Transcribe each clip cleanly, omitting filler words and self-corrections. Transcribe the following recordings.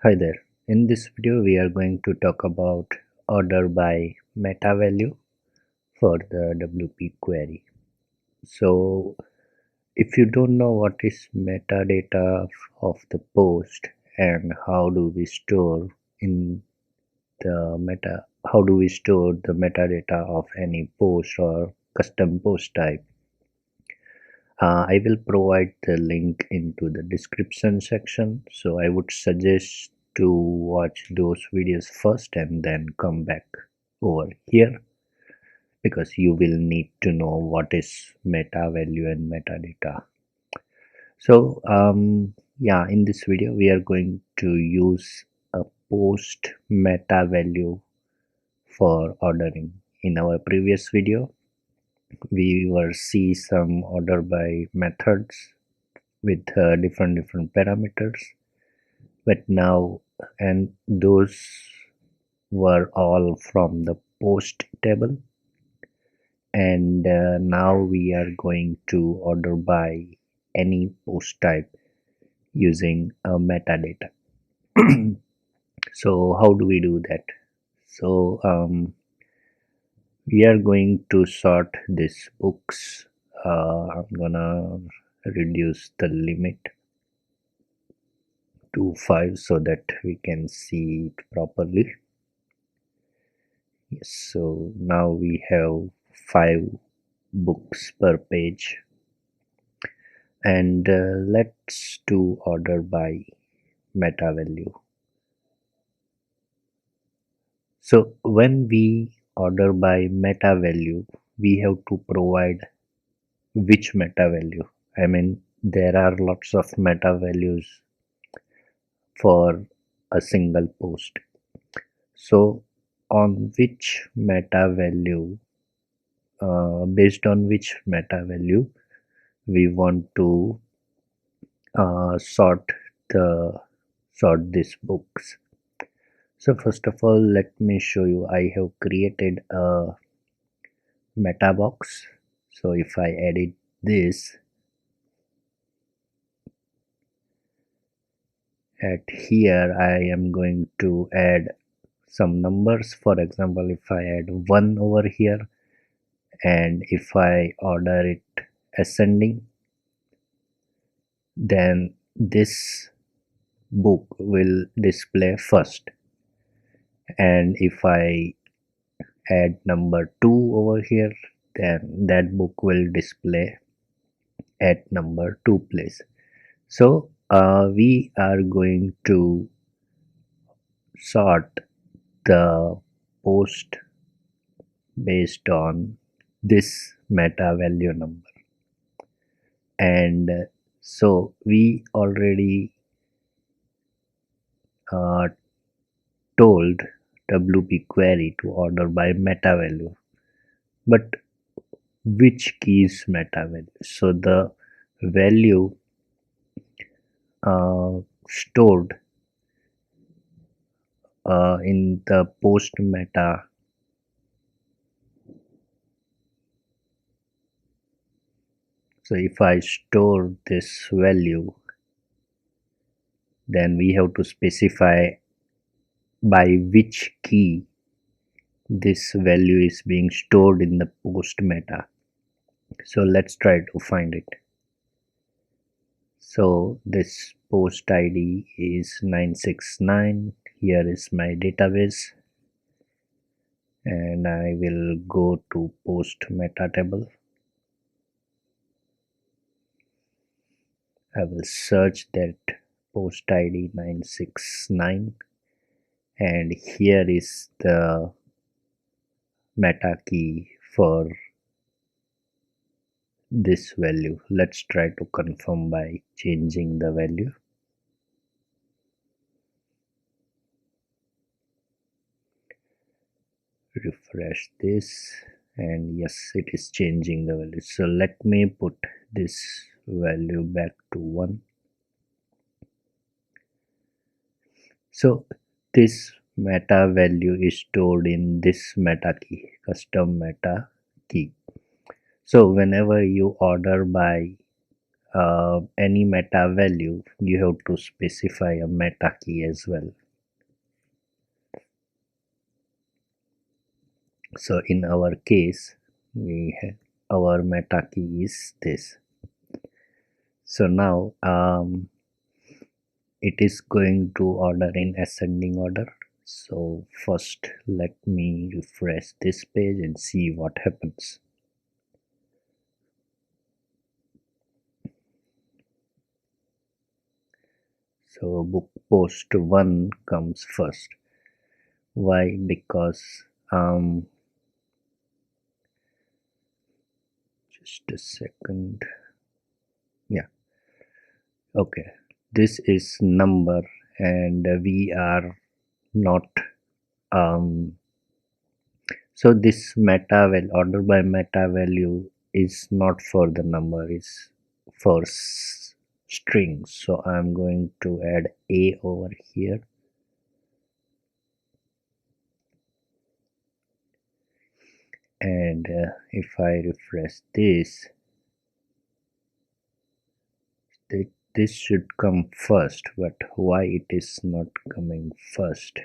Hi there. In this video, we are going to talk about order by meta value for the WP query. So, if you don't know what is metadata of the post and how do we store in how do we store the metadata of any post or custom post type, I will provide the link into the description section. So I would suggest to watch those videos first and then come back over here because you will need to know what is meta value and metadata. So yeah, in this video we are going to use a post meta value for ordering. In our previous video we were see some order by methods with different parameters, but now, and those were all from the post table, and now we are going to order by any post type using a metadata. So how do we do that? So we are going to sort these books. I'm gonna reduce the limit to 5 so that we can see it properly. Yes, so now we have 5 books per page, and let's do order by meta value. So when we order by meta value, we have to provide which meta value. I mean, there are lots of meta values for a single post. So on which meta value, based on which meta value we want to sort these books. So first of all, let me show you. I have created a meta box. So if I edit this, at here I am going to add some numbers. For example, if I add 1 over here, and if I order it ascending, then this book will display first, and if I add number 2 over here, then that book will display at number 2 place. So we are going to sort the post based on this meta value number, and so we already told WP query to order by meta value, but which key is meta value? So the value stored in the post meta so if I store this value, then we have to specify by which key this value is being stored in the post meta. So let's try to find it. So this post ID is 969. Here is my database, and I will go to post meta table. I will search that post ID 969, and here is the meta key for this value. Let's try to confirm by changing the value. Refresh this, and yes, it is changing the value. So let me put this value back to 1. So this meta value is stored in this meta key, custom meta key. So whenever you order by any meta value, you have to specify a meta key as well. So in our case, we have our meta key is this. So now it is going to order in ascending order. So first let me refresh this page and see what happens. So book post 1 comes first. Why? Because just a second. Yeah, okay, this is number and we are not so this meta value, order by meta value, is not for the number, is for strings. So I'm going to add a over here, and if I refresh this, this should come first, but why it is not coming first?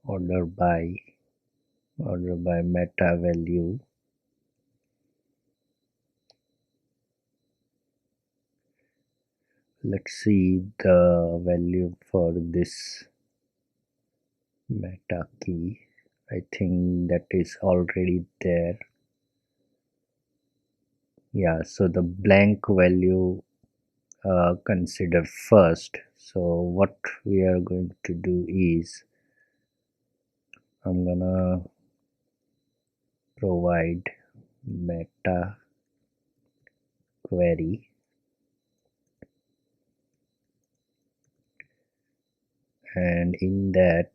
order by meta value, let's see the value for this meta key. I think that is already there. Yeah, so the blank value consider first. So what we are going to do is I'm gonna provide meta query, and in that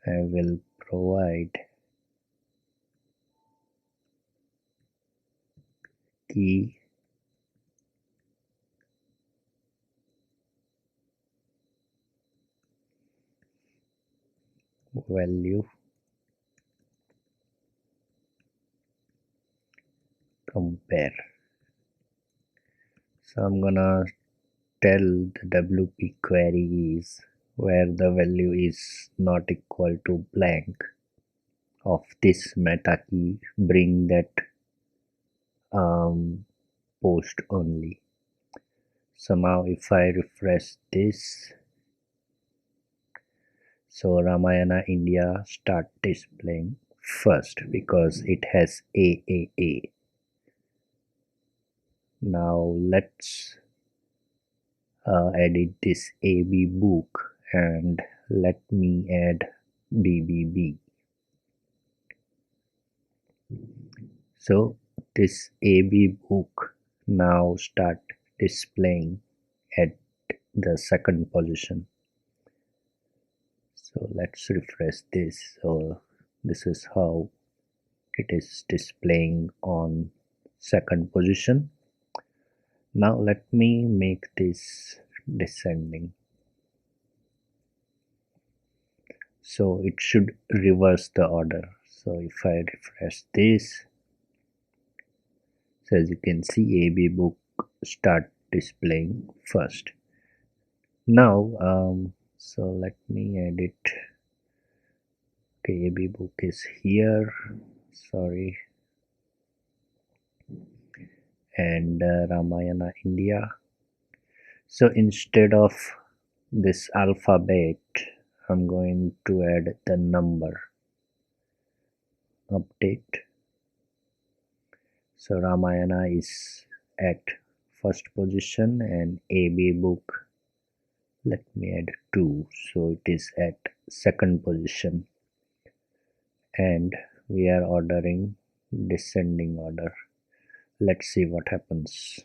I will provide key value compare. So I'm gonna tell the WP query is where the value is not equal to blank of this meta key, bring that post only. So now if I refresh this, so Ramayana India start displaying first because it has AAA. Now let's edit this AB book and let me add BBB. So this AB book now start displaying at the second position. So let's refresh this. So this is how it is displaying on second position. Now let me make this descending. So it should reverse the order. So if I refresh this, so as you can see, AB book start displaying first. Now so let me edit. Okay, AB book is here, sorry, and Ramayana India. So instead of this alphabet, I'm going to add the number. Update. So Ramayana is at first position and AB book, let me add 2, so it is at second position, and we are ordering descending order. Let's see what happens.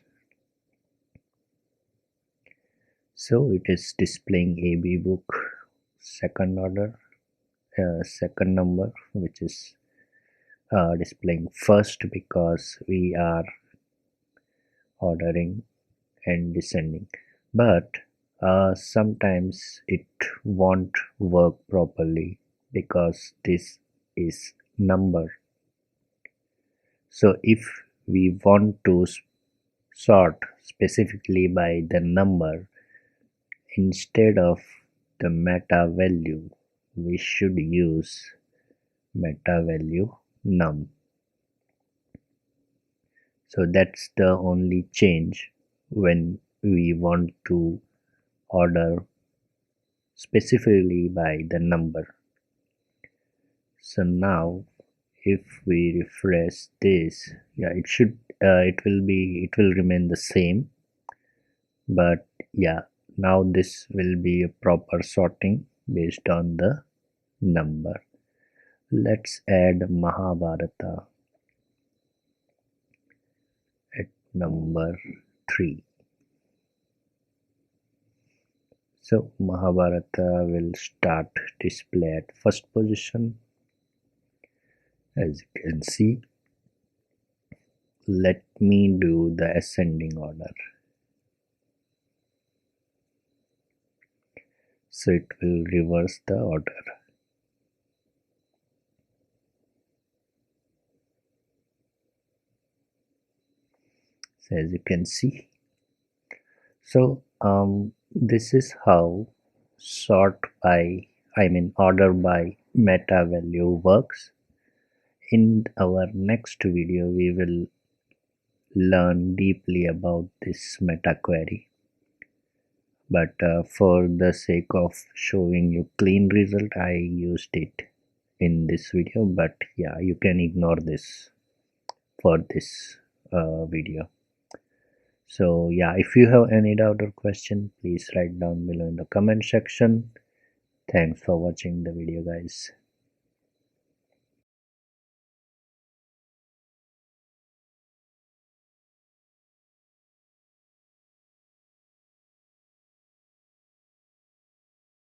So it is displaying AB book second order, second number, which is displaying first because we are ordering and descending, but sometimes it won't work properly because this is number. So if we want to sort specifically by the number instead of the meta value, we should use meta value num. So that's the only change when we want to order specifically by the number. So now if we refresh this, yeah, it will remain the same, but yeah, now this will be a proper sorting based on the number. Let's add Mahabharata at number 3. So Mahabharata will start display at first position, as you can see. Let me do the ascending order. So it will reverse the order. So as you can see, so this is how order by meta value works. In our next video, we will learn deeply about this meta query. But for the sake of showing you clean result, I used it in this video. But yeah, you can ignore this for this video. So yeah, if you have any doubt or question, please write down below in the comment section. Thanks for watching the video, guys.